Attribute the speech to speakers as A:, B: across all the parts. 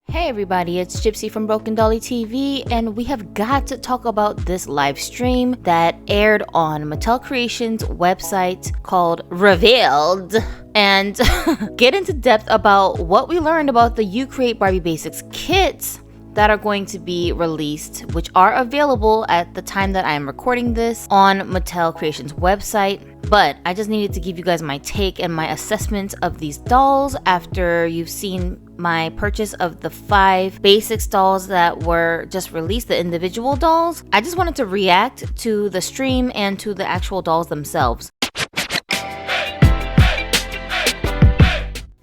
A: Hey everybody, it's Gypsy from Broken Dolly TV, and we have got to talk about this live stream that aired on Mattel Creations website called Revealed, and get into depth about what we learned about the You Create Barbie Basics kits that are going to be released, which are available at the time that I am recording this on Mattel Creations website. But I just needed to give you guys my take and my assessment of these dolls after you've seen my purchase of the 5 Basics dolls that were just released, the individual dolls. I just wanted to react to the stream and to the actual dolls themselves.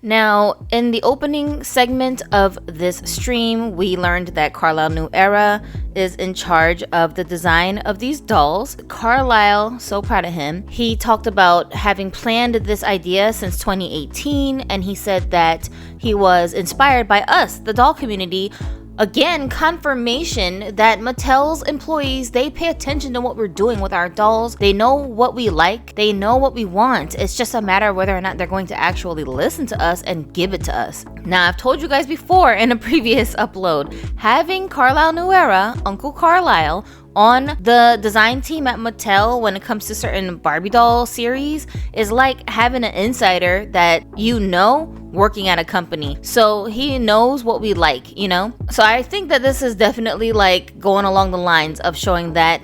A: Now, in the opening segment of this stream, we learned that Carlisle New Era is in charge of the design of these dolls. Carlisle, so proud of him, he talked about having planned this idea since 2018, and he said that he was inspired by us, the doll community. Again, confirmation that Mattel's employees, they pay attention to what we're doing with our dolls. They know what we like. They know what we want. It's just a matter of whether or not they're going to actually listen to us and give it to us. Now, I've told you guys before in a previous upload, having Carlisle New Era, Uncle Carlisle, on the design team at Mattel when it comes to certain Barbie doll series is like having an insider that you know working at a company. So he knows what we like, you know? So I think that this is definitely like going along the lines of showing that.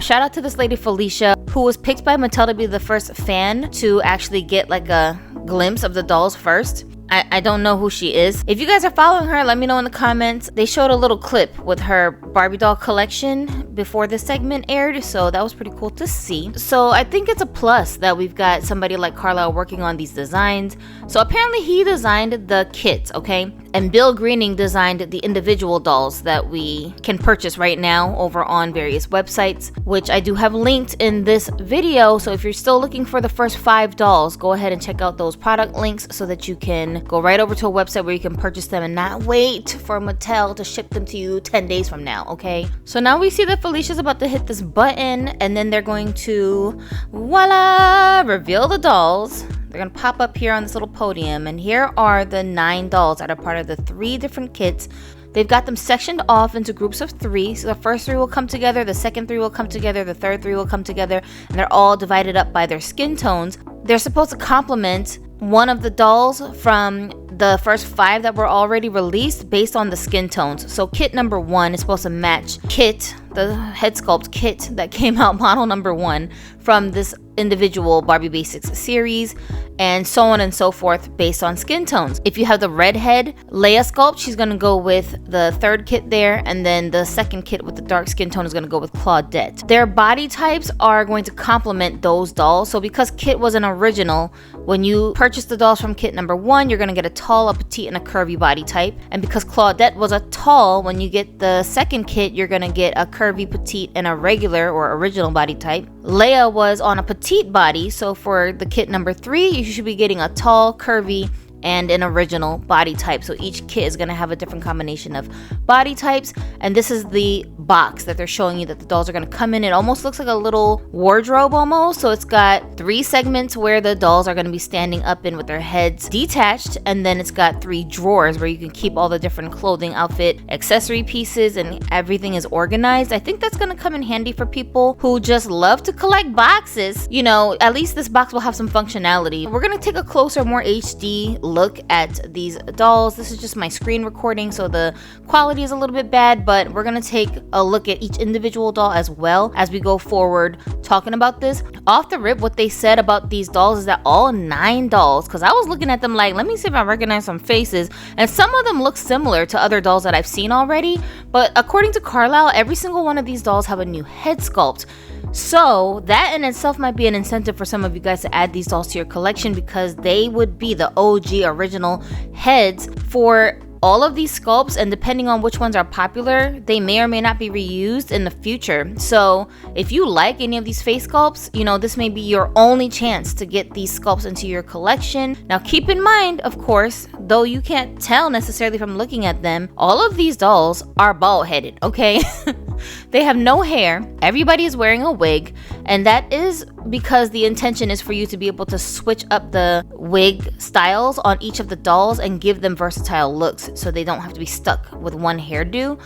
A: Shout out to this lady Felicia, who was picked by Mattel to be the first fan to actually get like a glimpse of the dolls first. I don't know who she is. If you guys are following her, let me know in the comments. They showed a little clip with her Barbie doll collection before this segment aired, so that was pretty cool to see. So I think it's a plus that we've got somebody like Carlisle working on these designs. So apparently he designed the kits, okay? And Bill Greening designed the individual dolls that we can purchase right now over on various websites, which I do have linked in this video. So if you're still looking for the first 5 dolls, go ahead and check out those product links so that you can go right over to a website where you can purchase them and not wait for Mattel to ship them to you 10 days from now, okay? So now we see that Felicia's about to hit this button, and then they're going to, voila, reveal the dolls. They're gonna pop up here on this little podium, and here are the 9 dolls that are part of the 3 different kits. They've got them sectioned off into groups of 3. So the first 3 will come together, the second 3 will come together, the third 3 will come together, and they're all divided up by their skin tones. They're supposed to complement one of the dolls from the first 5 that were already released based on the skin tones. So kit number 1 is supposed to match kit, the head sculpt kit that came out, model number 1, from this individual Barbie Basics series, and so on and so forth based on skin tones. If you have the redhead Leia sculpt, she's going to go with the 3rd kit there, and then the 2nd kit with the dark skin tone is going to go with Claudette. Their body types are going to complement those dolls. So because kit was an original, when you purchase the dolls from kit number 1, you're going to get a tall, a petite, and a curvy body type. And because Claudette was a tall, when you get the 2nd kit, you're going to get a curvy, petite, and a regular or original body type. Leia was on a petite body, so for the kit number 3, you should be getting a tall, curvy, and an original body type. So each kit is going to have a different combination of body types, and this is the box that they're showing you that the dolls are going to come in. It almost looks like a little wardrobe almost. So it's got 3 segments where the dolls are going to be standing up in with their heads detached, and then it's got 3 drawers where you can keep all the different clothing, outfit, accessory pieces, and everything is organized. I think that's going to come in handy for people who just love to collect boxes. You know, at least this box will have some functionality. We're going to take a closer, more HD look at these dolls. This is just my screen recording, so the quality is a little bit bad, but we're going to take a look at each individual doll as well as we go forward talking about this. Off the rip, what they said about these dolls is that all 9 dolls, because I was looking at them like, let me see if I recognize some faces, and some of them look similar to other dolls that I've seen already, but according to Carlisle, every single one of these dolls have a new head sculpt. So that in itself might be an incentive for some of you guys to add these dolls to your collection, because they would be the OG original heads for all of these sculpts, and depending on which ones are popular, they may or may not be reused in the future. So if you like any of these face sculpts, you know, this may be your only chance to get these sculpts into your collection. Now keep in mind, of course, though you can't tell necessarily from looking at them, all of these dolls are bald headed, okay? They have no hair. Everybody is wearing a wig, and that is because the intention is for you to be able to switch up the wig styles on each of the dolls and give them versatile looks so they don't have to be stuck with one hairdo.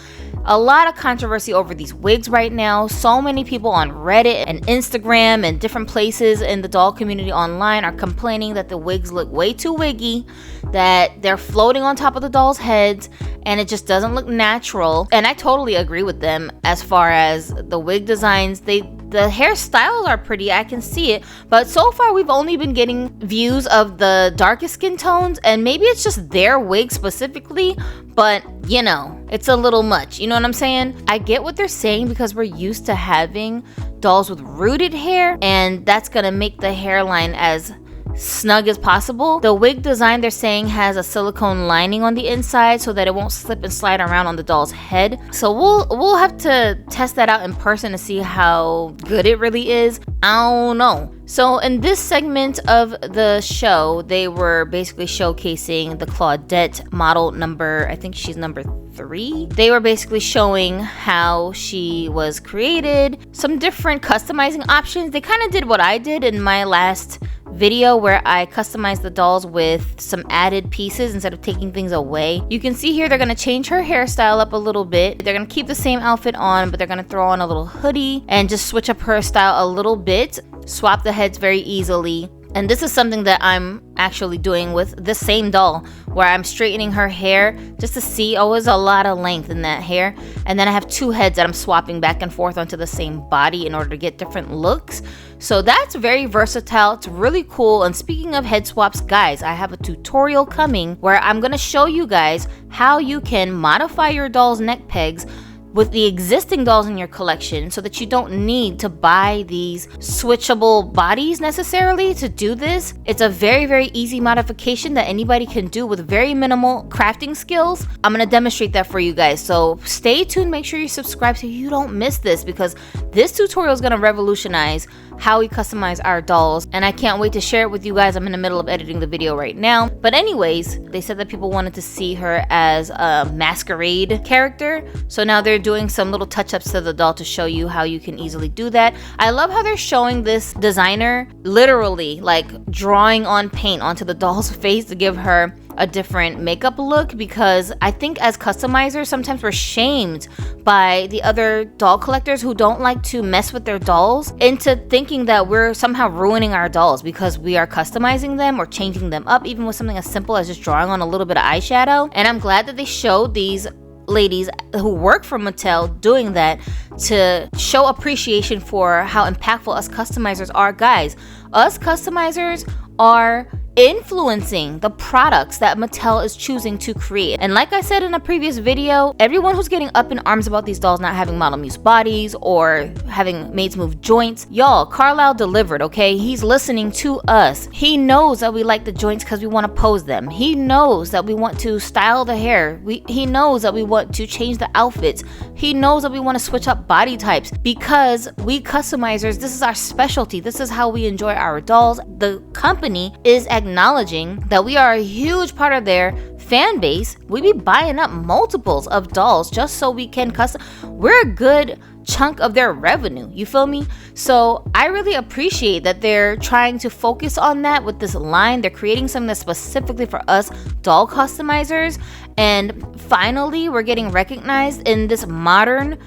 A: A lot of controversy over these wigs right now. So many people on Reddit and Instagram and different places in the doll community online are complaining that the wigs look way too wiggy, that they're floating on top of the dolls' heads, and it just doesn't look natural. And I totally agree with them as far as the wig designs. The hairstyles are pretty, I can see it, but so far we've only been getting views of the darkest skin tones, and maybe it's just their wig specifically, but you know, it's a little much, you know what I'm saying? I get what they're saying because we're used to having dolls with rooted hair, and that's gonna make the hairline as snug as possible. The wig design, they're saying, has a silicone lining on the inside so that it won't slip and slide around on the doll's head. So we'll have to test that out in person to see how good it really is. I don't know. So in this segment of the show, they were basically showcasing the Claudette model number, I think she's number 3. They were basically showing how she was created, some different customizing options. They kind of did what I did in my last video where I customized the dolls with some added pieces instead of taking things away. You can see here they're going to change her hairstyle up a little bit. They're going to keep the same outfit on, but they're going to throw on a little hoodie and just switch up her style a little bit, swap the heads very easily. And this is something that I'm actually doing with the same doll, where I'm straightening her hair just to see, oh, there's a lot of length in that hair. And then I have 2 heads that I'm swapping back and forth onto the same body in order to get different looks. So that's very versatile. It's really cool. And speaking of head swaps, guys, I have a tutorial coming where I'm going to show you guys how you can modify your doll's neck pegs with the existing dolls in your collection so that you don't need to buy these switchable bodies necessarily to do this. It's a very, very easy modification that anybody can do with very minimal crafting skills. I'm going to demonstrate that for you guys. So stay tuned. Make sure you subscribe so you don't miss this, because this tutorial is going to revolutionize how we customize our dolls, and I can't wait to share it with you guys. I'm in the middle of editing the video right now. But anyways, they said that people wanted to see her as a masquerade character, so now they're doing some little touch-ups to the doll to show you how you can easily do that. I love how they're showing this designer literally like drawing on paint onto the doll's face to give her a different makeup look, because I think as customizers sometimes we're shamed by the other doll collectors who don't like to mess with their dolls into thinking that we're somehow ruining our dolls because we are customizing them or changing them up, even with something as simple as just drawing on a little bit of eyeshadow. And I'm glad that they showed these ladies who work for Mattel doing that to show appreciation for how impactful us customizers are. Guys, us customizers are influencing the products that Mattel is choosing to create. And like I said in a previous video, everyone who's getting up in arms about these dolls not having model muse bodies or having maids move joints, y'all, Carlisle delivered, okay? He's listening to us. He knows that we like the joints because we want to pose them. He knows that we want to style the hair. He knows that we want to change the outfits. He knows that we want to switch up body types, because we customizers, this is our specialty. This is how we enjoy our dolls. The company is acknowledging that we are a huge part of their fan base. We be buying up multiples of dolls just so we can custom. We're a good chunk of their revenue, you feel me? So I really appreciate that they're trying to focus on that with this line. They're creating something that's specifically for us doll customizers, and finally we're getting recognized in this modern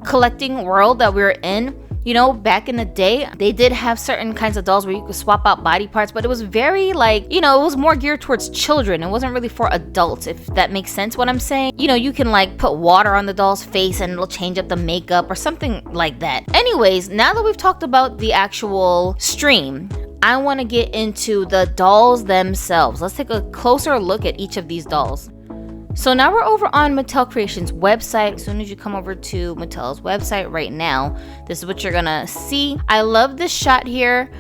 A: collecting world that we're in. You know, back in the day, they did have certain kinds of dolls where you could swap out body parts, but it was very like, you know, it was more geared towards children. It wasn't really for adults, if that makes sense what I'm saying. You know, you can like put water on the doll's face and it'll change up the makeup or something like that. Anyways, now that we've talked about the actual stream, I want to get into the dolls themselves. Let's take a closer look at each of these dolls. So now we're over on Mattel Creations website. As soon as you come over to Mattel's website right now, this is what you're gonna see. I love this shot here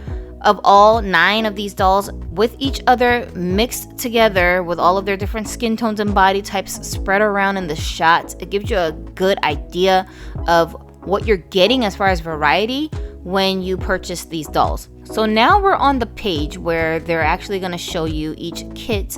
A: of all 9 of these dolls with each other mixed together with all of their different skin tones and body types spread around in the shot. It gives you a good idea of what you're getting as far as variety when you purchase these dolls. So now we're on the page where they're actually gonna show you each kit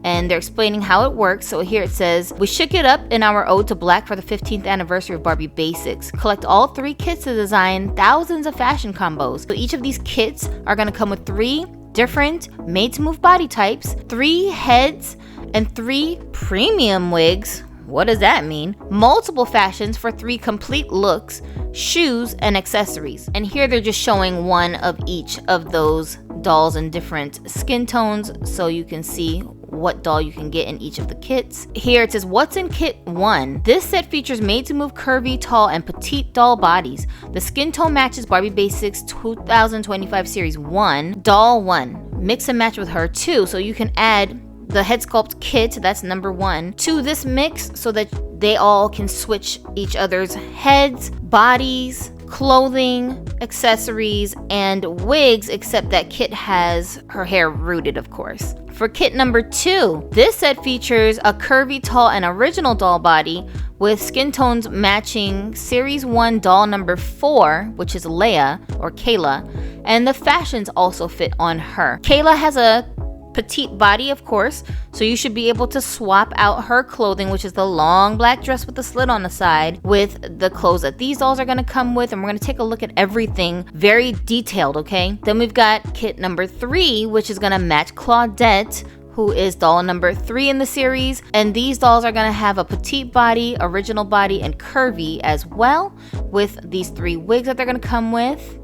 A: and they're explaining how it works. So here it says, we shook it up in our ode to Black for the 15th anniversary of Barbie Basics. Collect all 3 kits to design thousands of fashion combos. So each of these kits are going to come with 3 different made-to-move body types, 3 heads, and 3 premium wigs. What does that mean? Multiple fashions for 3 complete looks, shoes, and accessories. And here they're just showing one of each of those dolls in different skin tones so you can see what doll you can get in each of the kits. Here it says, what's in kit 1? This set features made-to-move curvy, tall, and petite doll bodies. The skin tone matches Barbie Basics 2025 Series 1, Doll 1. Mix and match with her too, so you can add the head sculpt kit, that's number 1, to this mix so that they all can switch each other's heads, bodies, clothing, accessories, and wigs, except that Kit has her hair rooted, of course. For kit number 2, this set features a curvy, tall, and original doll body with skin tones matching Series 1 doll number 4, which is Leia, or Kayla, and the fashions also fit on her. Kayla has a petite body, of course, so you should be able to swap out her clothing, which is the long black dress with the slit on the side, with the clothes that these dolls are going to come with, and we're going to take a look at everything very detailed, okay? Then we've got kit number 3, which is going to match Claudette, who is doll number 3 in the series, and these dolls are going to have a petite body, original body, and curvy as well, with these 3 wigs that they're going to come with.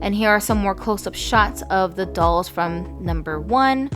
A: And here are some more close-up shots of the dolls from number 1,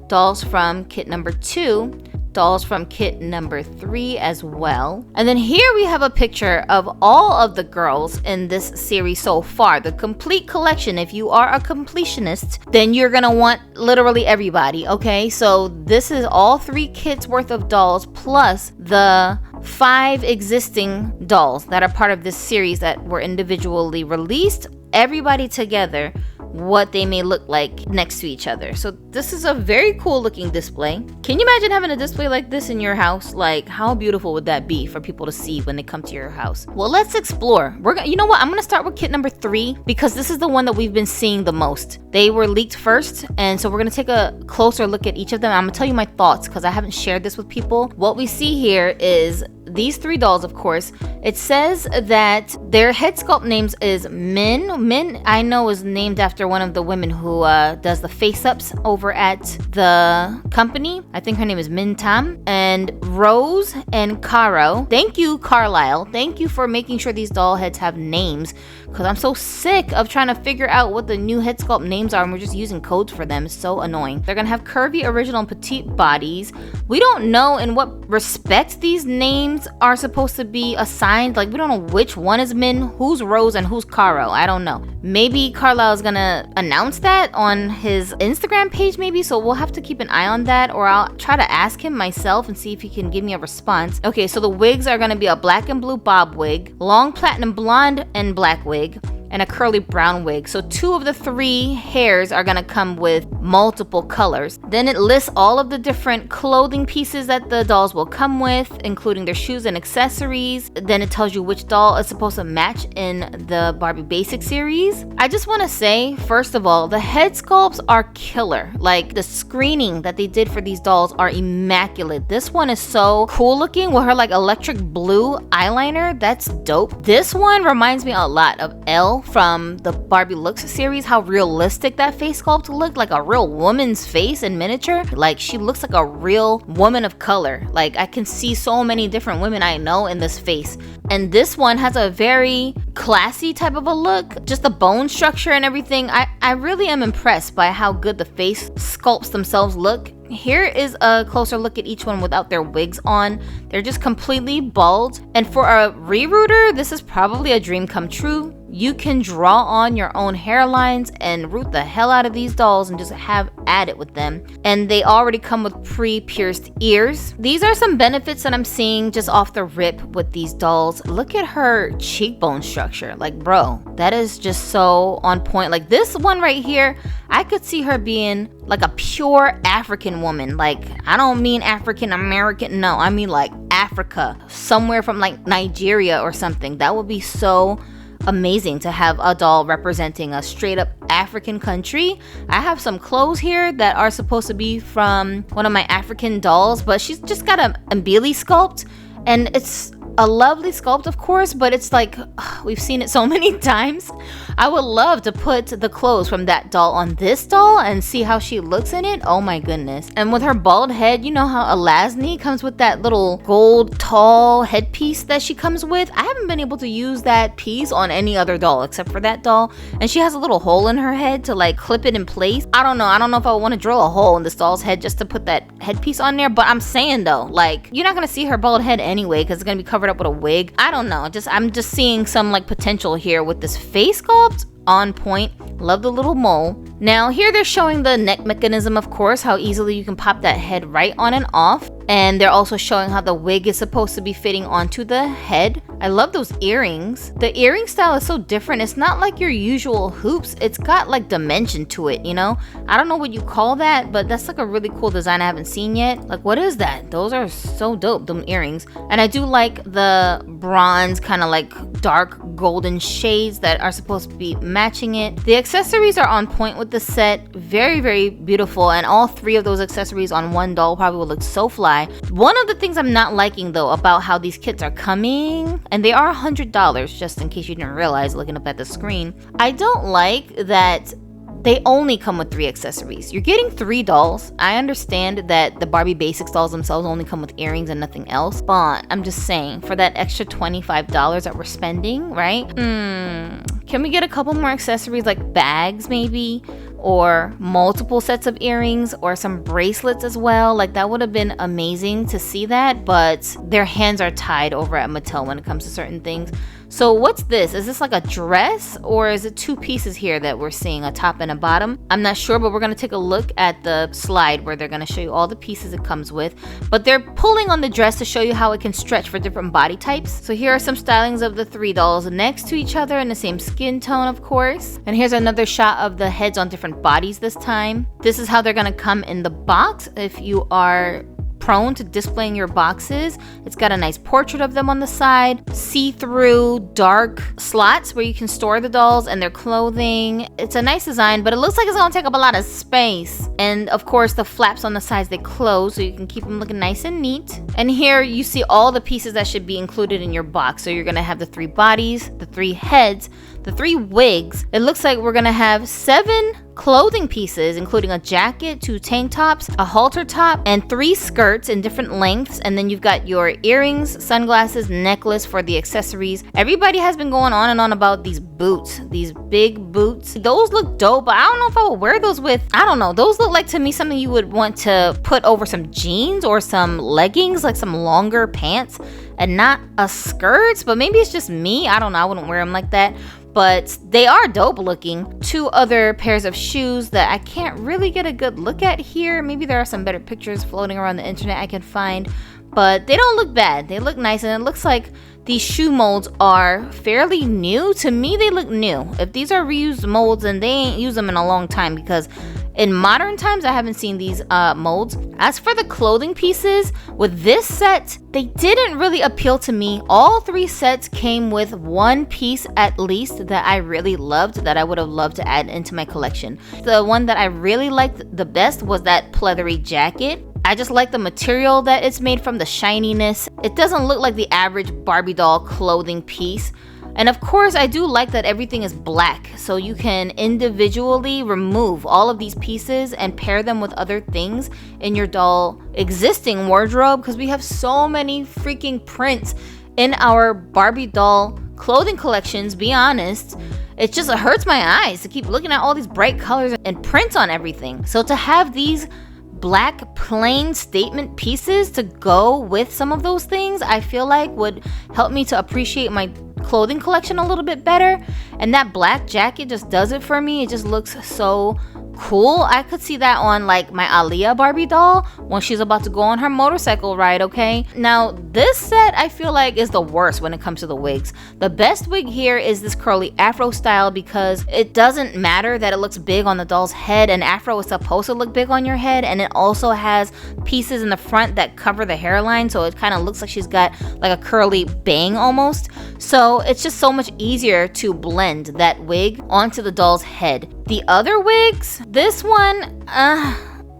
A: dolls from kit number 2, dolls from kit number 3 as well. And then here we have a picture of all of the girls in this series so far, the complete collection. If you are a completionist, then you're gonna want literally everybody, okay? So this is all 3 kits worth of dolls plus the 5 existing dolls that are part of this series that were individually released, everybody together, what they may look like next to each other. So this is a very cool looking display. Can you imagine having a display like this in your house? Like, how beautiful would that be for people to see when they come to your house? Well, let's explore. You know what? I'm gonna start with kit number 3 because this is the one that we've been seeing the most. They were leaked first, and so we're gonna take a closer look at each of them. I'm gonna tell you my thoughts because I haven't shared this with people. What we see here is these 3 dolls, of course. It says that their head sculpt names is Min. Min, I know, is named after one of the women who does the face-ups over at the company. I think her name is Min Tam. And Rose and Caro. Thank you, Carlisle. Thank you for making sure these doll heads have names, because I'm so sick of trying to figure out what the new head sculpt names are and we're just using codes for them. It's so annoying. They're gonna have curvy, original, and petite bodies. We don't know in what respect these names are supposed to be assigned. Like, we don't know which one is Min, who's Rose, and who's Caro. I don't know. Maybe Carlisle is gonna announce that on his Instagram page, maybe, so we'll have to keep an eye on that, or I'll try to ask him myself and see if he can give me a response. Okay, so the wigs are gonna be a black and blue bob wig, long platinum blonde and black wig, and a curly brown wig. So 2 of the 3 hairs are gonna come with multiple colors. Then it lists all of the different clothing pieces that the dolls will come with, including their shoes and accessories. Then it tells you which doll is supposed to match in the Barbie Basics series. I just want to say, first of all, the head sculpts are killer. Like, the screening that they did for these dolls are immaculate. This one is so cool looking with her like electric blue eyeliner. That's dope. This one reminds me a lot of Elle from the Barbie Looks series, how realistic that face sculpt looked, like a real woman's face in miniature. Like, she looks like a real woman of color. Like, I can see so many different women I know in this face. And this one has a very classy type of a look, just the bone structure and everything. I really am impressed by how good the face sculpts themselves look. Here is a closer look at each one without their wigs on. They're just completely bald. And for a re-rooter, this is probably a dream come true. You can draw on your own hairlines and root the hell out of these dolls and just have at it with them. And they already come with pre-pierced ears. These are some benefits that I'm seeing just off the rip with these dolls. Look at her cheekbone structure. Like, bro, that is just so on point. Like, this one right here, I could see her being like a pure African woman. Like, I don't mean African American, no, I mean like Africa, somewhere from like Nigeria or something. That would be so amazing to have a doll representing a straight up African country. I have some clothes here that are supposed to be from one of my African dolls, but she's just got a Mbili sculpt, and it's a lovely sculpt, of course, but it's like, we've seen it so many times. I would love to put the clothes from that doll on this doll and see how she looks in it. Oh my goodness. And with her bald head, you know how Alasni comes with that little gold tall headpiece that she comes with? I haven't been able to use that piece on any other doll except for that doll. And she has a little hole in her head to like clip it in place. I don't know if I want to drill a hole in this doll's head just to put that headpiece on there. But I'm saying though, like, you're not gonna see her bald head anyway because it's gonna be covered up with a wig. I don't know. I'm just seeing some like potential here with this face sculpt. On point. Love the little mole. Now here they're showing the neck mechanism, of course, how easily you can pop that head right on and off. And they're also showing how the wig is supposed to be fitting onto the head. I love those earrings. The earring style is so different. It's not like your usual hoops. It's got like dimension to it, you know? I don't know what you call that, but that's like a really cool design I haven't seen yet. Like, what is that? Those are so dope, them earrings. And I do like the bronze kind of like dark golden shades that are supposed to be matching it. The accessories are on point with the set. Very, very beautiful. And all three of those accessories on one doll probably will look so fly. One of the things I'm not liking though about how these kits are coming, and they are $100 just in case you didn't realize looking up at the screen. I don't like that they only come with 3 accessories. You're getting 3 dolls. I understand that the Barbie Basics dolls themselves only come with earrings and nothing else, but I'm just saying, for that extra $25 that we're spending, right? Can we get a couple more accessories like bags maybe? Or multiple sets of earrings or some bracelets as well? Like, that would have been amazing to see that, but their hands are tied over at Mattel when it comes to certain things. So what's this? Is this like a dress, or is it 2 pieces here that we're seeing, a top and a bottom? I'm not sure, but we're gonna take a look at the slide where they're gonna show you all the pieces it comes with. But they're pulling on the dress to show you how it can stretch for different body types. So here are some stylings of the 3 dolls next to each other in the same skin tone, of course. And here's another shot of the heads on different bodies this time. This is how they're gonna come in the box if you are prone to displaying your boxes. It's got a nice portrait of them on the side, see-through dark slots where you can store the dolls and their clothing. It's a nice design, but it looks like it's gonna take up a lot of space. And of course the flaps on the sides, they close so you can keep them looking nice and neat. And here you see all the pieces that should be included in your box. So you're gonna have the 3 bodies, the 3 heads, the 3 wigs. It looks like we're gonna have 7 clothing pieces, including a jacket, 2 tank tops, a halter top, and 3 skirts in different lengths. And then you've got your earrings, sunglasses, necklace for the accessories. Everybody has been going on and on about these boots, these big boots. Those look dope, but I don't know if I would wear those with, I don't know, those look like to me something you would want to put over some jeans or some leggings, like some longer pants, and not a skirt. But maybe it's just me, I don't know, I wouldn't wear them like that. But they are dope looking. 2 other pairs of shoes that I can't really get a good look at here. Maybe there are some better pictures floating around the internet I can find, but they don't look bad. They look nice, and it looks like these shoe molds are fairly new. To me, they look new. If these are reused molds, then they ain't used them in a long time, because in modern times, I haven't seen these molds. As for the clothing pieces, with this set, they didn't really appeal to me. All 3 sets came with 1 piece at least that I really loved, that I would have loved to add into my collection. The one that I really liked the best was that pleathery jacket. I just like the material that it's made from, the shininess. It doesn't look like the average Barbie doll clothing piece. And of course, I do like that everything is black, so you can individually remove all of these pieces and pair them with other things in your doll existing wardrobe, because we have so many freaking prints in our Barbie doll clothing collections, be honest. It just hurts my eyes to keep looking at all these bright colors and prints on everything. So to have these black plain statement pieces to go with some of those things, I feel like would help me to appreciate my clothing collection a little bit better. And that black jacket just does it for me. It just looks so cool. I could see that on like my Aaliyah Barbie doll when she's about to go on her motorcycle ride, okay? Now, this set I feel like is the worst when it comes to the wigs. The best wig here is this curly afro style because it doesn't matter that it looks big on the doll's head. An afro is supposed to look big on your head, and it also has pieces in the front that cover the hairline, so it kind of looks like she's got like a curly bang almost. So it's just so much easier to blend that wig onto the doll's head. The other wigs, this one,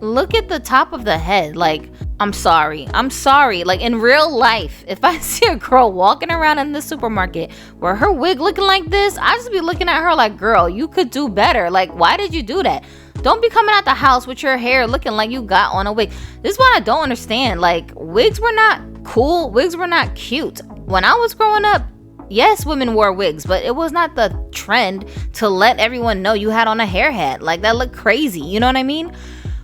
A: look at the top of the head. Like, I'm sorry. Like, in real life, if I see a girl walking around in the supermarket where her wig looking like this, I just be looking at her like, girl, you could do better. Like, why did you do that? Don't be coming out the house with your hair looking like you got on a wig. This is what I don't understand. Like, wigs were not cool. Wigs were not cute. When I was growing up, yes, women wore wigs, but it was not the trend to let everyone know you had on a hair hat. Like, that looked crazy. You know what I mean?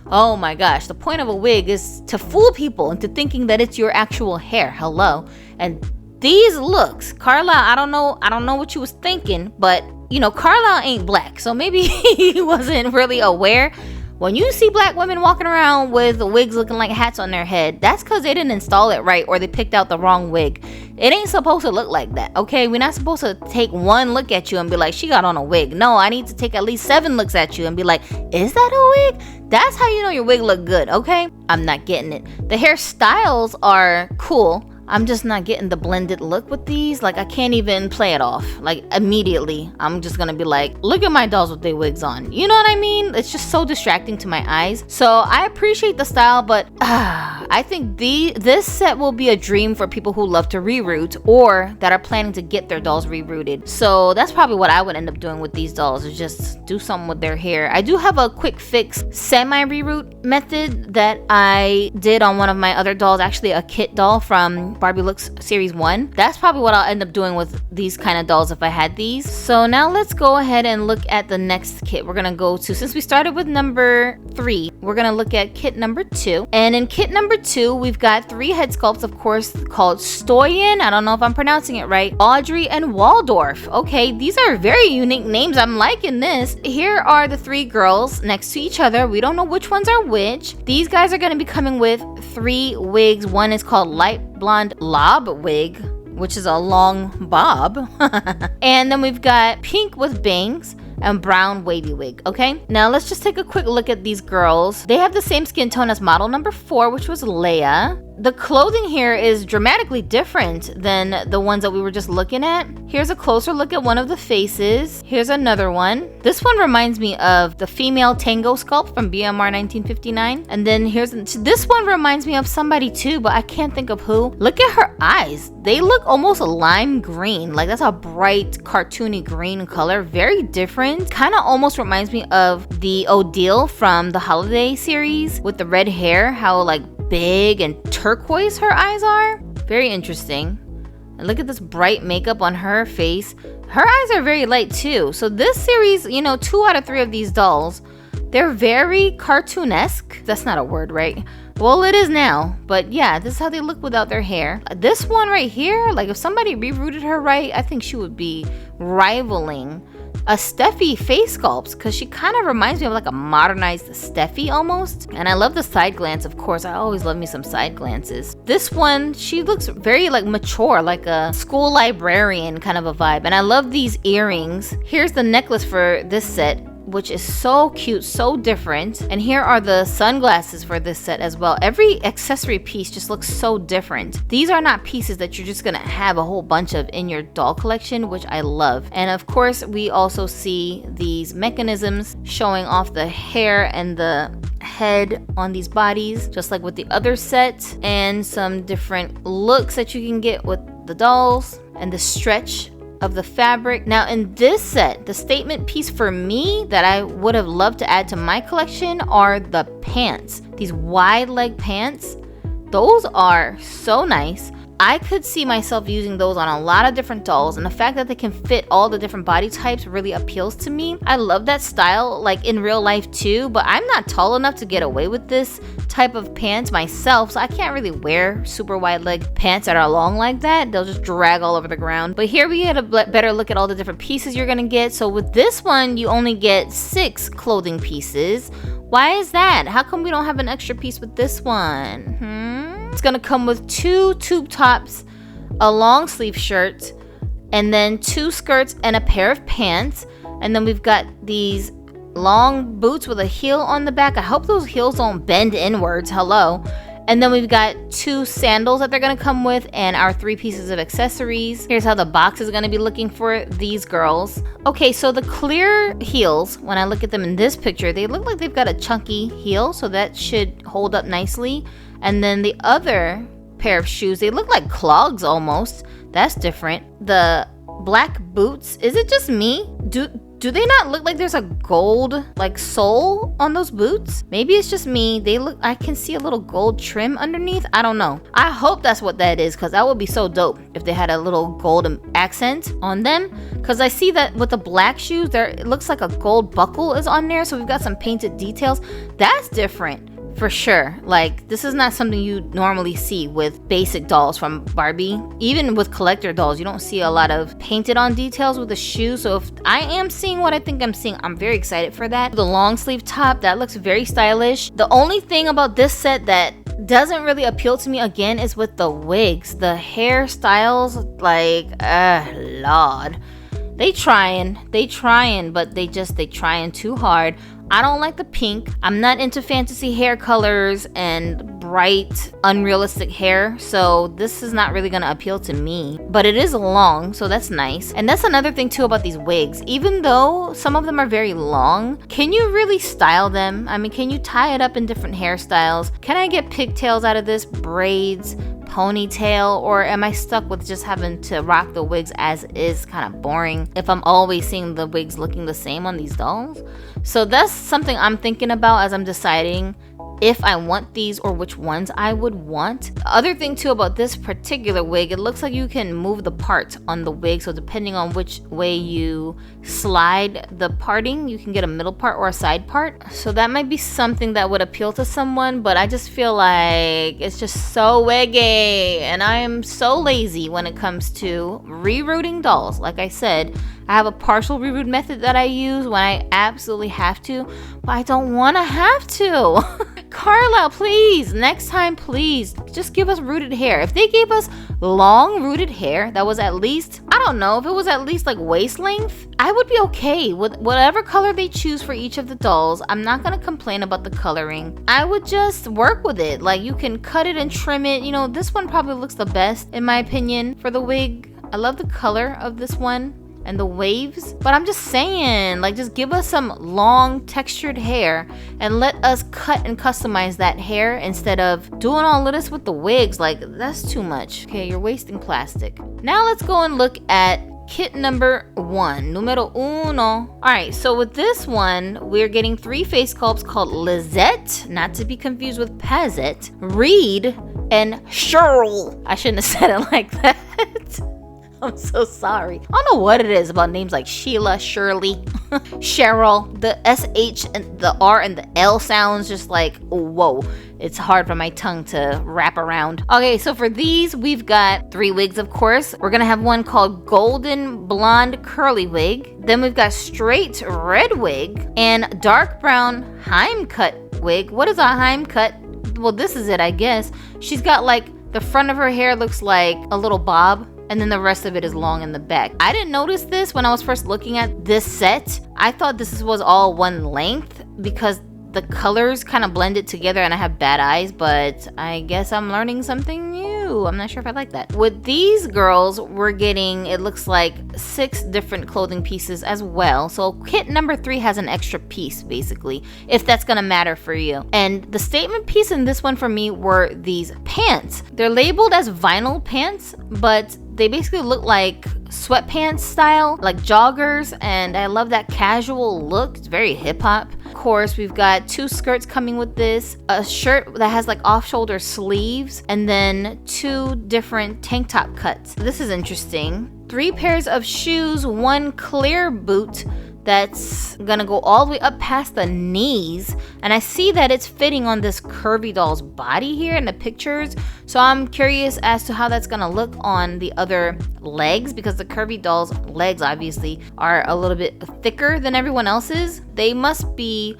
A: Oh my gosh, the point of a wig is to fool people into thinking that it's your actual hair. Hello. And these looks, Carlisle, I don't know what you was thinking, but you know, Carlisle ain't black, so maybe he wasn't really aware. When you see black women walking around with wigs looking like hats on their head, that's because they didn't install it right or they picked out the wrong wig. It ain't supposed to look like that, okay? We're not supposed to take one look at you and be like, she got on a wig. No, I need to take at least 7 looks at you and be like, is that a wig? That's how you know your wig look good, okay? I'm not getting it. The hairstyles are cool. I'm just not getting the blended look with these. Like, I can't even play it off. Like, immediately, I'm just gonna be like, look at my dolls with their wigs on. You know what I mean? It's just so distracting to my eyes. So I appreciate the style, but I think this set will be a dream for people who love to reroot or that are planning to get their dolls rerooted. So that's probably what I would end up doing with these dolls, is just do something with their hair. I do have a quick fix semi-reroot method that I did on one of my other dolls, actually a kit doll from Barbie Looks Series 1. That's probably what I'll end up doing with these kind of dolls if I had these. So now let's go ahead and look at the next kit. We're gonna go to, since we started with number 3, we're gonna look at kit number 2. And in kit number 2, we've got 3 head sculpts, of course, called Stoyan, I don't know if I'm pronouncing it right, Audrey, and Waldorf. Okay, these are very unique names. I'm liking this. Here are the 3 girls next to each other. We don't know which ones are which. These guys are gonna be coming with 3 wigs. One is called Light Blonde Lob Wig, which is a long bob. And then we've got pink with bangs and brown wavy wig. Okay, now let's just take a quick look at these girls. They have the same skin tone as model number 4, which was Leia. The clothing here is dramatically different than the ones that we were just looking at. Here's a closer look at one of the faces. Here's another one. This one reminds me of the female tango sculpt from BMR 1959. And then this one reminds me of somebody too, but I can't think of who. Look at her eyes. They look almost lime green. Like, that's a bright cartoony green color. Very different. Kind of almost reminds me of the Odile from the Holiday series with the red hair. How like big and turquoise her eyes are. Very interesting. And look at this bright makeup on her face. Her eyes are very light too. So this series, you know, 2 out of 3 of these dolls, they're very cartoonesque. That's not a word, right? Well, it is now. But yeah, this is how they look without their hair. This one right here, like if somebody rerouted her right, I think she would be rivaling a Steffi face sculpt, because she kind of reminds me of like a modernized Steffi almost. And I love the side glance, of course. I always love me some side glances. This one, she looks very like mature, like a school librarian kind of a vibe. And I love these earrings. Here's the necklace for this set, which is so cute, so different. And here are the sunglasses for this set as well. Every accessory piece just looks so different. These are not pieces that you're just gonna have a whole bunch of in your doll collection, which I love. And of course, we also see these mechanisms showing off the hair and the head on these bodies, just like with the other set, and some different looks that you can get with the dolls and the stretch of the fabric. Now in this set, the statement piece for me that I would have loved to add to my collection are the pants. These wide leg pants, those are so nice. I could see myself using those on a lot of different dolls, and the fact that they can fit all the different body types really appeals to me. I love that style, like in real life too, but I'm not tall enough to get away with this type of pants myself, so I can't really wear super wide leg pants that are long like that. They'll just drag all over the ground. But here we get a better look at all the different pieces you're gonna get. So with this one, you only get 6 clothing pieces. Why is that? How come we don't have an extra piece with this one? It's gonna come with 2 tube tops, a long sleeve shirt, and then 2 skirts and a pair of pants. And then we've got these long boots with a heel on the back. I hope those heels don't bend inwards. Hello. And then we've got 2 sandals that they're going to come with and our 3 pieces of accessories. Here's how the box is going to be looking for these girls. Okay, so the clear heels, when I look at them in this picture, they look like they've got a chunky heel, so that should hold up nicely. And then the other pair of shoes, they look like clogs almost. That's different. The black boots, is it just me? Do they not look like there's a gold like sole on those boots? Maybe it's just me. I can see a little gold trim underneath. I don't know. I hope that's what that is, because that would be so dope if they had a little gold accent on them. Because I see that with the black shoes, it looks like a gold buckle is on there. So we've got some painted details. That's different. For sure. Like, this is not something you normally see with basic dolls from Barbie. Even with collector dolls, you don't see a lot of painted on details with the shoes. So if I am seeing what I think I'm seeing, I'm very excited for that. The long sleeve top, that looks very stylish. The only thing about this set that doesn't really appeal to me again is with the wigs. The hairstyles, like, Lord. They trying, but they trying too hard. I don't like the pink. I'm not into fantasy hair colors and bright, unrealistic hair, so this is not really gonna appeal to me. But it is long, so that's nice. And that's another thing too about these wigs. Even though some of them are very long, can you really style them? I mean, can you tie it up in different hairstyles? Can I get pigtails out of this, braids, ponytail, or am I stuck with just having to rock the wigs as is? Kind of boring if I'm always seeing the wigs looking the same on these dolls. So that's something I'm thinking about as I'm deciding if I want these or which ones I would want. The other thing too about this particular wig, it looks like you can move the parts on the wig. So depending on which way you slide the parting, you can get a middle part or a side part. So that might be something that would appeal to someone, but I just feel like it's just so wiggy, and I am so lazy when it comes to rerouting dolls. Like I said, I have a partial reroute method that I use when I absolutely have to, but I don't want to have to. Carlisle, please, next time, please, just give us rooted hair. If they gave us long rooted hair that was at least, I don't know, if it was at least like waist length, I would be okay with whatever color they choose for each of the dolls. I'm not going to complain about the coloring. I would just work with it. Like, you can cut it and trim it. You know, this one probably looks the best in my opinion for the wig. I love the color of this one and the waves, but I'm just saying, like, just give us some long textured hair and let us cut and customize that hair instead of doing all of this with the wigs. Like, that's too much. Okay, you're wasting plastic. Now let's go and look at kit number 1, numero uno. All right, so with this one, we're getting 3 face sculpts called Lizette, not to be confused with Pazette, Reed, and Cheryl. I shouldn't have said it like that. I'm so sorry. I don't know what it is about names like Sheila, Shirley, Cheryl. The SH and the R and the L sounds just like, whoa. It's hard for my tongue to wrap around. Okay, so for these, we've got 3 wigs, of course. We're gonna have one called Golden Blonde Curly Wig. Then we've got Straight Red Wig and Dark Brown Heim Cut Wig. What is a Heim Cut? Well, this is it, I guess. She's got like, the front of her hair looks like a little bob, and then the rest of it is long in the back. I didn't notice this when I was first looking at this set. I thought this was all one length because the colors kind of blended together and I have bad eyes, but I guess I'm learning something new. I'm not sure if I like that. With these girls, we're getting, it looks like 6 different clothing pieces as well. So kit number 3 has an extra piece, basically, if that's gonna matter for you. And the statement piece in this one for me were these pants. They're labeled as vinyl pants, but they basically look like sweatpants style, like joggers, and I love that casual look. It's very hip-hop. Of course, we've got 2 skirts coming with this, a shirt that has like off-shoulder sleeves, and then 2 different tank top cuts. This is interesting. 3 pairs of shoes, 1 clear boot that's gonna go all the way up past the knees, and I see that it's fitting on this curvy doll's body here in the pictures, so I'm curious as to how that's gonna look on the other legs, because the curvy doll's legs obviously are a little bit thicker than everyone else's. They must be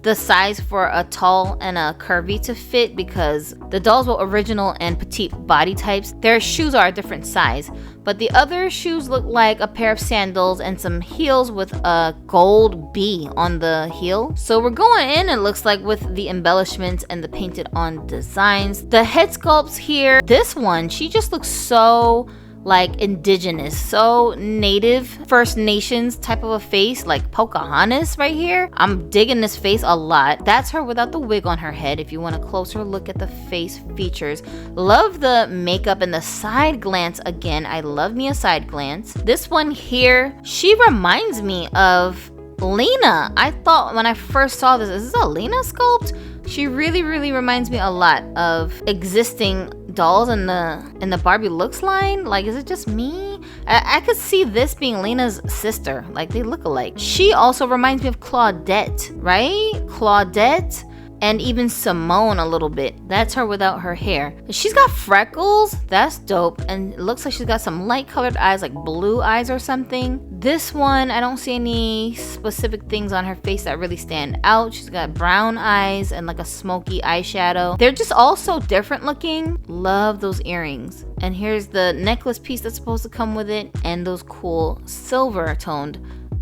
A: the size for a tall and a curvy to fit, because the dolls with original and petite body types, their shoes are a different size, but the other shoes look like a pair of sandals and some heels with a gold B on the heel. So we're going in, it looks like, with the embellishments and the painted on designs. The head sculpts here, this one, she just looks so like indigenous, so native, First Nations type of a face, like Pocahontas right here. I'm digging this face a lot. That's her without the wig on her head. If you want a closer look at the face features, love the makeup and the side glance. Again, I love me a side glance. This one here, she reminds me of Lena. I thought when I first saw this, is this a Lena sculpt? She really reminds me a lot of existing dolls in the Barbie looks line. Like, is it just me? I could see this being Lena's sister. Like, they look alike. She also reminds me of Claudette, right? Claudette. And even Simone a little bit. That's her without her hair. She's got freckles. That's dope. And it looks like she's got some light colored eyes, like blue eyes or something. This one, I don't see any specific things on her face that really stand out. She's got brown eyes and like a smoky eyeshadow. They're just all so different looking. Love those earrings. And here's the necklace piece that's supposed to come with it, and those cool silver toned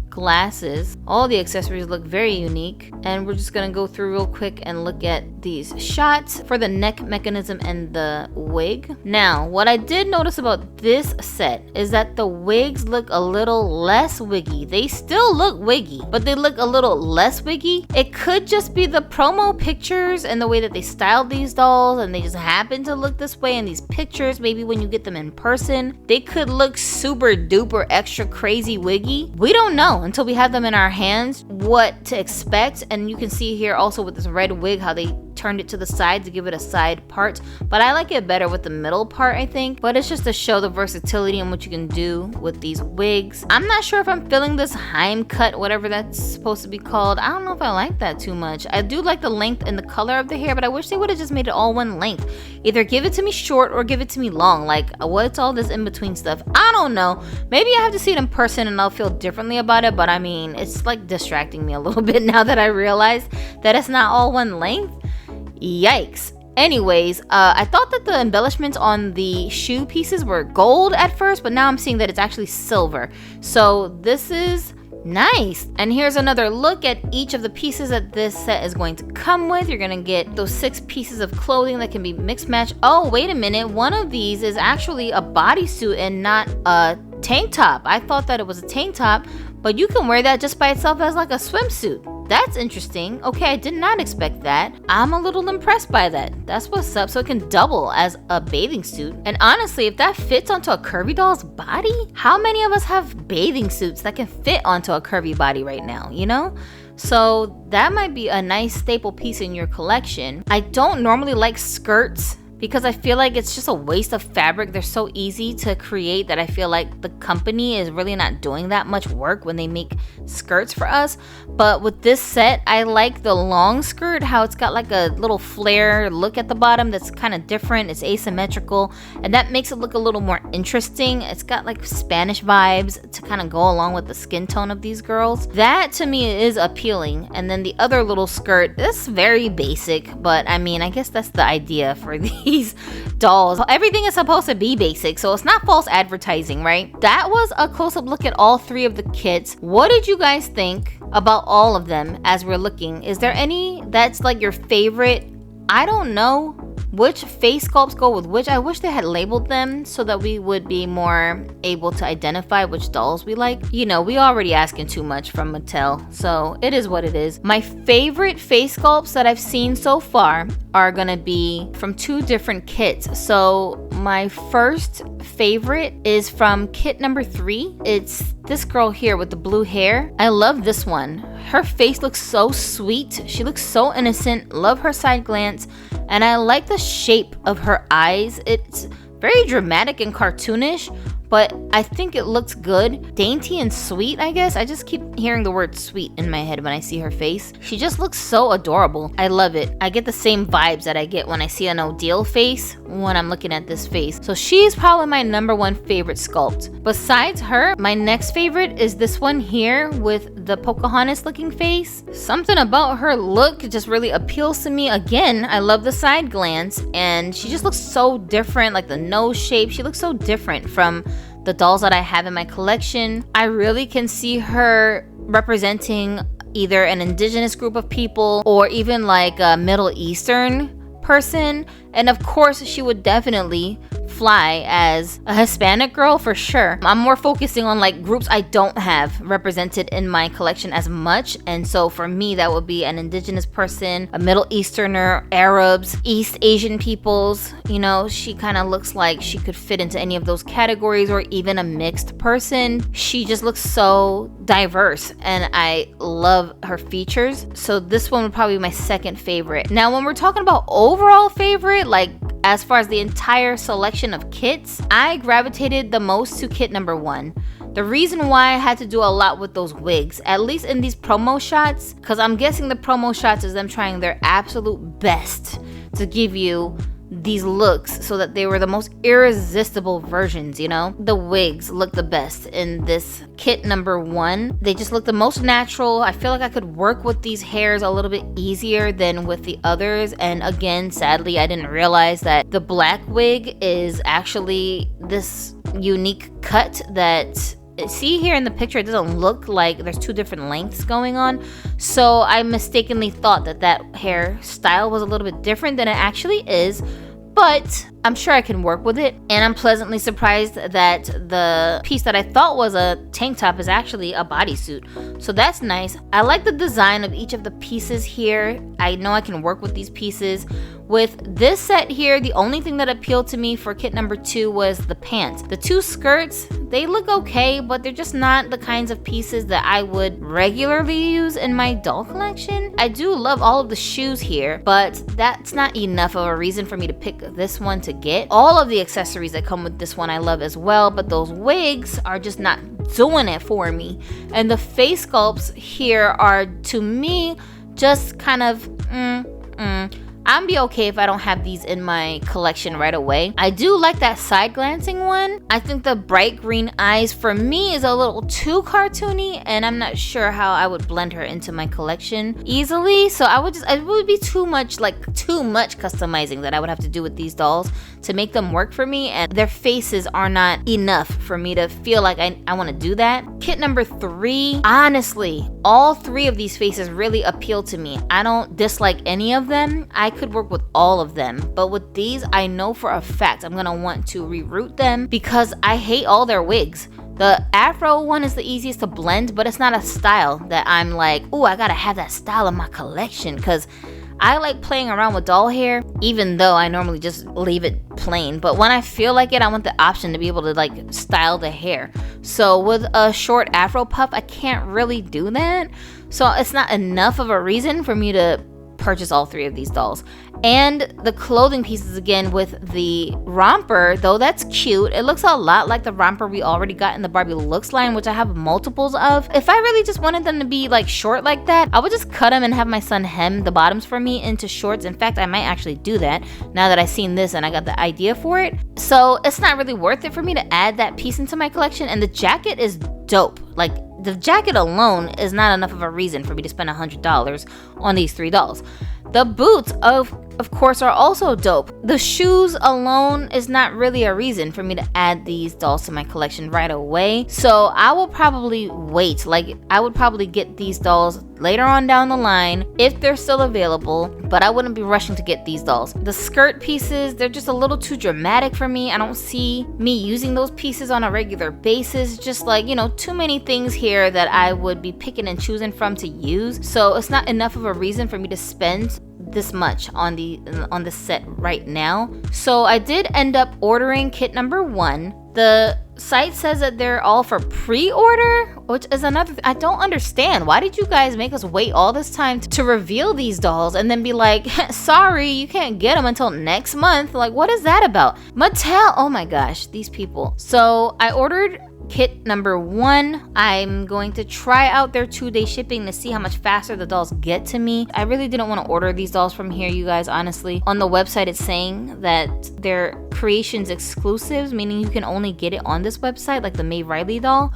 A: glasses. All the accessories look very unique, and we're just gonna go through real quick and look at these shots for the neck mechanism and the wig. Now, what I did notice about this set is that the wigs look a little less wiggy. They still look wiggy, but they look a little less wiggy. It could just be the promo pictures and the way that they styled these dolls, and they just happen to look this way in these pictures. Maybe when you get them in person, they could look super duper extra crazy wiggy. We don't know until we have them in our hands what to expect. And you can see here also with this red wig how they turned it to the side to give it a side part, but I like it better with the middle part, I think. But it's just to show the versatility and what you can do with these wigs. I'm not sure if I'm feeling this Heim cut, whatever that's supposed to be called. I don't know if I like that too much. I do like the length and the color of the hair, but I wish they would have just made it all one length. Either give it to me short or give it to me long. Like, what's all this in between stuff? I don't know. Maybe I have to see it in person and I'll feel differently about it, but I mean, it's like distracting me a little bit now that I realize that it's not all one length. Yikes. Anyways, I thought that the embellishments on the shoe pieces were gold at first, but now I'm seeing that it's actually silver. So this is nice. And here's another look at each of the pieces that this set is going to come with. You're gonna get those 6 pieces of clothing that can be mixed matched. Oh, wait a minute. One of these is actually a bodysuit and not a tank top. I thought that it was a tank top, but you can wear that just by itself as like a swimsuit. That's interesting. Okay, I did not expect that. I'm a little impressed by that. That's what's up. So it can double as a bathing suit. And honestly, if that fits onto a curvy doll's body, how many of us have bathing suits that can fit onto a curvy body right now, you know? So that might be a nice staple piece in your collection. I don't normally like skirts because I feel like it's just a waste of fabric. They're so easy to create that I feel like the company is really not doing that much work when they make skirts for us. But with this set, I like the long skirt, how it's got like a little flare look at the bottom that's kind of different. It's asymmetrical, and that makes it look a little more interesting. It's got like Spanish vibes to kind of go along with the skin tone of these girls. That to me is appealing. And then the other little skirt, that's very basic, but I mean, I guess that's the idea for these dolls. Everything is supposed to be basic, so it's not false advertising, right? That was a close-up look at all 3 of the kits. What did you guys think about all of them as we're looking? Is there any that's like your favorite? I don't know which face sculpts go with which. I wish they had labeled them so that we would be more able to identify which dolls we like. You know, we already asking too much from Mattel, so it is what it is. My favorite face sculpts that I've seen so far are gonna be from 2 different kits. So my first favorite is from kit number 3. It's this girl here with the blue hair. I love this one. Her face looks so sweet. She looks so innocent. Love her side glance. And I like the shape of her eyes. It's very dramatic and cartoonish, but I think it looks good. Dainty and sweet, I guess. I just keep hearing the word sweet in my head when I see her face. She just looks so adorable. I love it. I get the same vibes that I get when I see an Odile face when I'm looking at this face. So she's probably my #1 favorite sculpt. Besides her, my next favorite is this one here with the Pocahontas looking face. Something about her look just really appeals to me. Again, I love the side glance, and she just looks so different, like the nose shape. She looks so different from the dolls that I have in my collection. I really can see her representing either an indigenous group of people or even like a Middle Eastern person. And of course, she would definitely fly as a Hispanic girl for sure. I'm more focusing on like groups I don't have represented in my collection as much, and so for me that would be an indigenous person, a Middle Easterner, Arabs, East Asian peoples. You know, she kind of looks like she could fit into any of those categories, or even a mixed person. She just looks so diverse and I love her features. So this one would probably be my second favorite. Now when we're talking about overall favorite, like as far as the entire selection of kits, I gravitated the most to kit #1. The reason why I had to do a lot with those wigs, at least in these promo shots, because I'm guessing the promo shots is them trying their absolute best to give you these looks so that they were the most irresistible versions, you know? The wigs look the best in this kit #1. They just look the most natural. I feel like I could work with these hairs a little bit easier than with the others. And again, sadly, I didn't realize that the black wig is actually this unique cut that, see here in the picture, it doesn't look like there's two different lengths going on. So I mistakenly thought that that hairstyle was a little bit different than it actually is. But I'm sure I can work with it. And I'm pleasantly surprised that the piece that I thought was a tank top is actually a bodysuit. So that's nice. I like the design of each of the pieces here. I know I can work with these pieces. With this set here, the only thing that appealed to me for kit #2 was the pants. The two skirts, they look okay, but they're just not the kinds of pieces that I would regularly use in my doll collection. I do love all of the shoes here, but that's not enough of a reason for me to pick this one to get. All of the accessories that come with this one I love as well, but those wigs are just not doing it for me. And the face sculpts here are, to me, just kind of I'm be okay if I don't have these in my collection right away. I do like that side glancing one. I think the bright green eyes for me is a little too cartoony, and I'm not sure how I would blend her into my collection easily. So it would be too much customizing that I would have to do with these dolls to make them work for me, and their faces are not enough for me to feel like I want to do that. Kit #3, honestly, all three of these faces really appeal to me. I don't dislike any of them. I could work with all of them, but with these, I know for a fact I'm gonna want to reroute them because I hate all their wigs. The afro one is the easiest to blend, but it's not a style that I'm like, oh, I gotta have that style in my collection, because I like playing around with doll hair, even though I normally just leave it plain. But when I feel like it, I want the option to be able to like style the hair. So with a short afro puff, I can't really do that. So it's not enough of a reason for me to purchase all three of these dolls. And the clothing pieces again with the romper, though that's cute, it looks a lot like the romper we already got in the Barbie Looks line, which I have multiples of. If I really just wanted them to be like short like that, I would just cut them and have my son hem the bottoms for me into shorts. In fact, I might actually do that now that I've seen this and I got the idea for it. So it's not really worth it for me to add that piece into my collection. And the jacket is dope. Like, the jacket alone is not enough of a reason for me to spend $100 on these three dolls. The boots, of course, are also dope. The shoes alone is not really a reason for me to add these dolls to my collection right away. So I will probably wait. Like, I would probably get these dolls later on down the line if they're still available, but I wouldn't be rushing to get these dolls. The skirt pieces, they're just a little too dramatic for me. I don't see me using those pieces on a regular basis. Just like, you know, too many things here that I would be picking and choosing from to use. So it's not enough of a reason for me to spend this much on the set right now. So I did end up ordering kit #1. The site says that they're all for pre-order, which is another I don't understand. Why did you guys make us wait all this time to reveal these dolls and then be like, sorry, you can't get them until next month? Like, what is that about? Mattel, oh my gosh, these people. So I ordered kit number 1. I'm going to try out their 2-day shipping to see how much faster the dolls get to me. I really didn't want to order these dolls from here, you guys, honestly. On the website, it's saying that they're Creations exclusives, meaning you can only get it on this website, like the May Riley doll.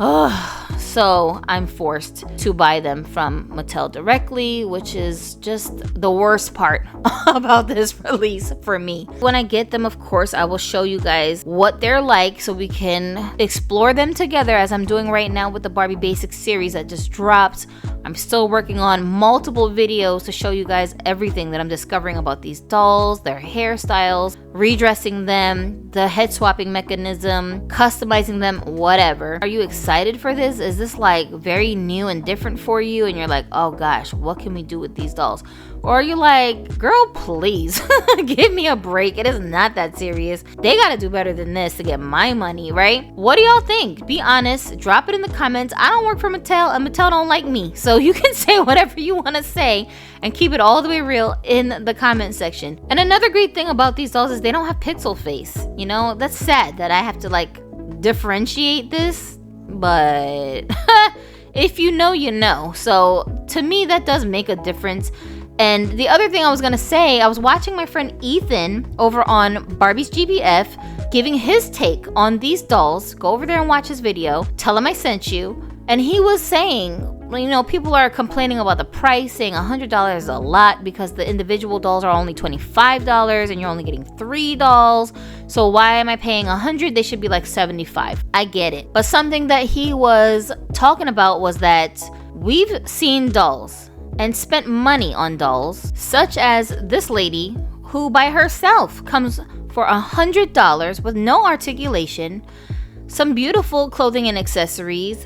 A: So I'm forced to buy them from Mattel directly, which is just the worst part about this release for me. When I get them, of course, I will show you guys what they're like so we can explore them together, as I'm doing right now with the Barbie Basics series that just dropped. I'm still working on multiple videos to show you guys everything that I'm discovering about these dolls, their hairstyles, redressing them, the head swapping mechanism, customizing them, whatever. Are you excited for this? Is this like very new and different for you and you're like, oh gosh, what can we do with these dolls? Or are you like, girl, please give me a break. It is not that serious. They gotta do better than this to get my money, right? What do y'all think? Be honest. Drop it in the comments. I don't work for Mattel and Mattel don't like me. So you can say whatever you want to say and keep it all the way real in the comment section. And another great thing about these dolls is they don't have pixel face. You know, that's sad that I have to like differentiate this, but if you know, you know. So to me, that does make a difference. And the other thing I was gonna say, I was watching my friend Ethan over on Barbie's GBF giving his take on these dolls. Go over there and watch his video. Tell him I sent you. And he was saying, you know, people are complaining about the price, saying $100 is a lot because the individual dolls are only $25 and you're only getting 3 dolls. So why am I paying $100? They should be like $75. I get it. But something that he was talking about was that we've seen dolls and spent money on dolls, such as this lady who by herself comes for $100 with no articulation, some beautiful clothing and accessories,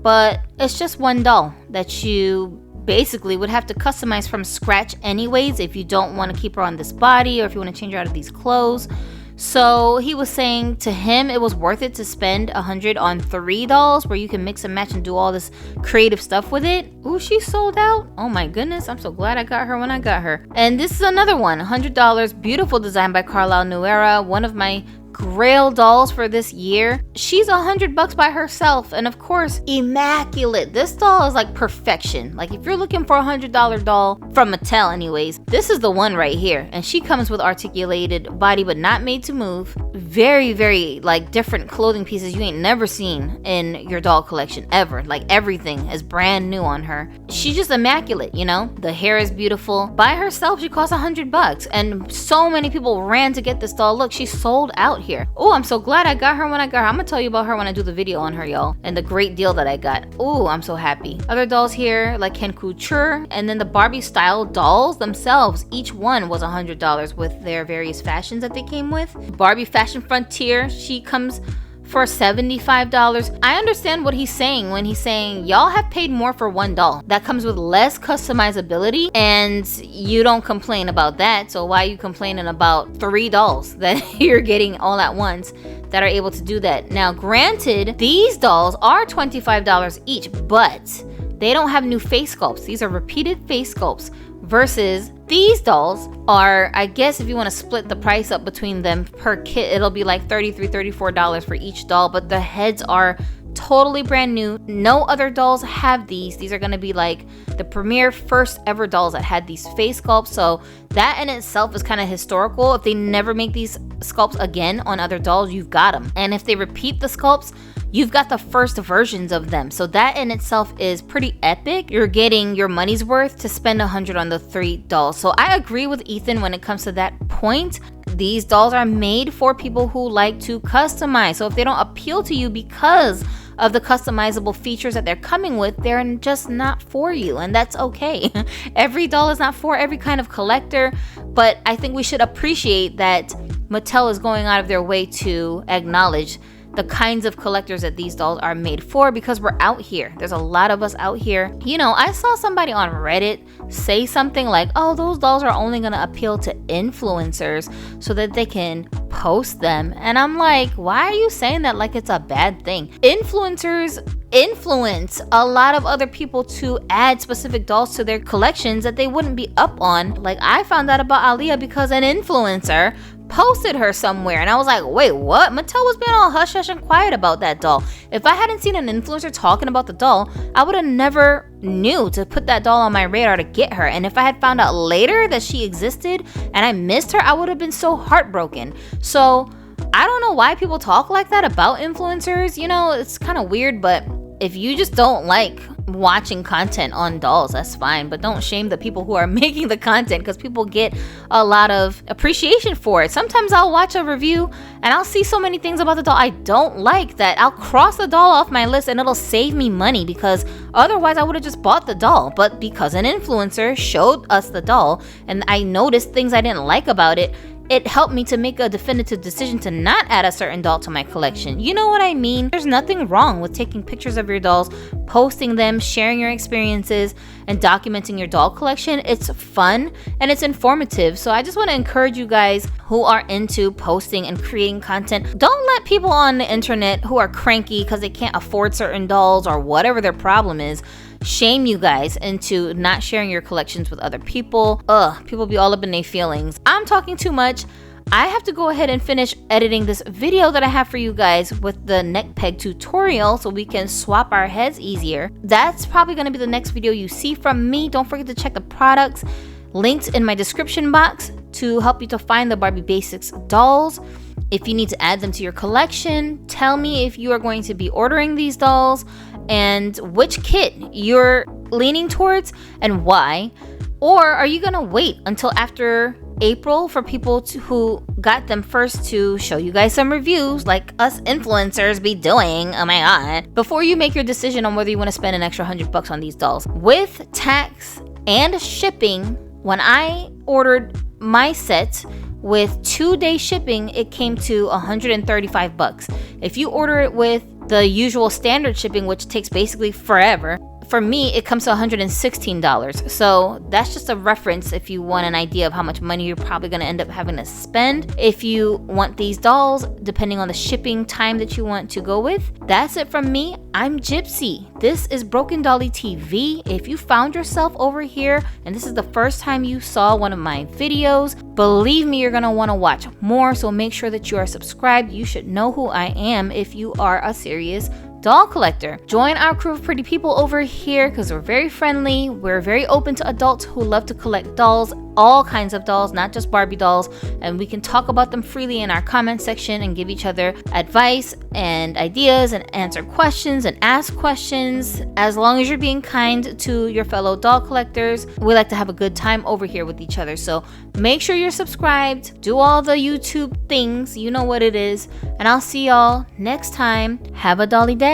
A: but it's just one doll that you basically would have to customize from scratch anyways if you don't want to keep her on this body or if you want to change her out of these clothes. So he was saying to him it was worth it to spend $100 on 3 dolls where you can mix and match and do all this creative stuff with it. Ooh, she sold out. Oh my goodness, I'm so glad I got her when I got her. And this is another one, $100, beautiful design by Carlisle New Era, one of my Grail dolls for this year. She's $100 by herself, and of course, immaculate. This doll is like perfection. Like if you're looking for a $100 doll from Mattel anyways, this is the one right here. And she comes with articulated body but not made to move. Very, very like different clothing pieces you ain't never seen in your doll collection ever. Like everything is brand new on her. She's just immaculate, you know? The hair is beautiful. By herself, she costs $100, and so many people ran to get this doll. Look, she sold out here. Oh, I'm so glad I got her when I got her. I'm gonna tell you about her when I do the video on her, y'all, and the great deal that I got. Oh, I'm so happy. Other dolls here like Ken Couture, and then the Barbie style dolls themselves, each one was $100 with their various fashions that they came with. Barbie Fashion Frontier, she comes for $75. I understand what he's saying when he's saying y'all have paid more for one doll that comes with less customizability, and you don't complain about that. So why are you complaining about 3 dolls that you're getting all at once that are able to do that? Now granted, these dolls are $25 each, but they don't have new face sculpts. These are repeated face sculpts versus these dolls are, I guess if you want to split the price up between them per kit, it'll be like $33, $34 for each doll, but the heads are totally brand new. No other dolls have these. These are going to be like the premier first ever dolls that had these face sculpts. So that in itself is kind of historical. If they never make these sculpts again on other dolls, you've got them. And if they repeat the sculpts, you've got the first versions of them. So that in itself is pretty epic. You're getting your money's worth to spend $100 on the 3 dolls. So I agree with Ethan when it comes to that point. These dolls are made for people who like to customize. So if they don't appeal to you because of the customizable features that they're coming with, they're just not for you, and that's okay. Every doll is not for every kind of collector, but I think we should appreciate that Mattel is going out of their way to acknowledge the kinds of collectors that these dolls are made for, because we're out here. There's a lot of us out here. You know, I saw somebody on Reddit say something like, oh, those dolls are only gonna appeal to influencers so that they can post them. And I'm like, why are you saying that like it's a bad thing? Influencers influence a lot of other people to add specific dolls to their collections that they wouldn't be up on. Like, I found out about Aaliyah because an influencer posted her somewhere, and I was like, wait, what? Mattel was being all hush hush and quiet about that doll. If I hadn't seen an influencer talking about the doll, I would have never knew to put that doll on my radar to get her. And if I had found out later that she existed and I missed her, I would have been so heartbroken. So I don't know why people talk like that about influencers. You know, it's kind of weird, but if you just don't like watching content on dolls, that's fine. But don't shame the people who are making the content, because people get a lot of appreciation for it. Sometimes I'll watch a review and I'll see so many things about the doll I don't like that I'll cross the doll off my list, and it'll save me money, because otherwise I would have just bought the doll. But because an influencer showed us the doll and I noticed things I didn't like about it, it helped me to make a definitive decision to not add a certain doll to my collection. You know what I mean? There's nothing wrong with taking pictures of your dolls, posting them, sharing your experiences, and documenting your doll collection. It's fun and it's informative. So I just want to encourage you guys who are into posting and creating content, don't let people on the internet who are cranky because they can't afford certain dolls or whatever their problem is shame you guys into not sharing your collections with other people. People be all up in their feelings. I'm talking too much. I have to go ahead and finish editing this video that I have for you guys with the neck peg tutorial so we can swap our heads easier. That's probably going to be the next video you see from me. Don't forget to check the products linked in my description box to help you to find the Barbie Basics dolls. If you need to add them to your collection, tell me if you are going to be ordering these dolls and which kit you're leaning towards and why. Or are you gonna wait until after April for people who got them first to show you guys some reviews like us influencers be doing, oh my god, before you make your decision on whether you want to spend an extra $100 on these dolls? With tax and shipping, when I ordered my set with 2-day shipping, it came to $135. If you order it with the usual standard shipping, which takes basically forever, for me, it comes to $116. So that's just a reference if you want an idea of how much money you're probably going to end up having to spend if you want these dolls, depending on the shipping time that you want to go with. That's it from me. I'm Gypsy. This is Broken Dolly TV. If you found yourself over here and this is the first time you saw one of my videos, believe me, you're going to want to watch more. So make sure that you are subscribed. You should know who I am if you are a serious doll collector. Join our crew of pretty people over here because we're very friendly. We're very open to adults who love to collect dolls, all kinds of dolls, not just Barbie dolls, and we can talk about them freely in our comment section and give each other advice and ideas and answer questions and ask questions. As long as you're being kind to your fellow doll collectors, we like to have a good time over here with each other. So make sure you're subscribed, do all the YouTube things, you know what it is, and I'll see y'all next time. Have a dolly day.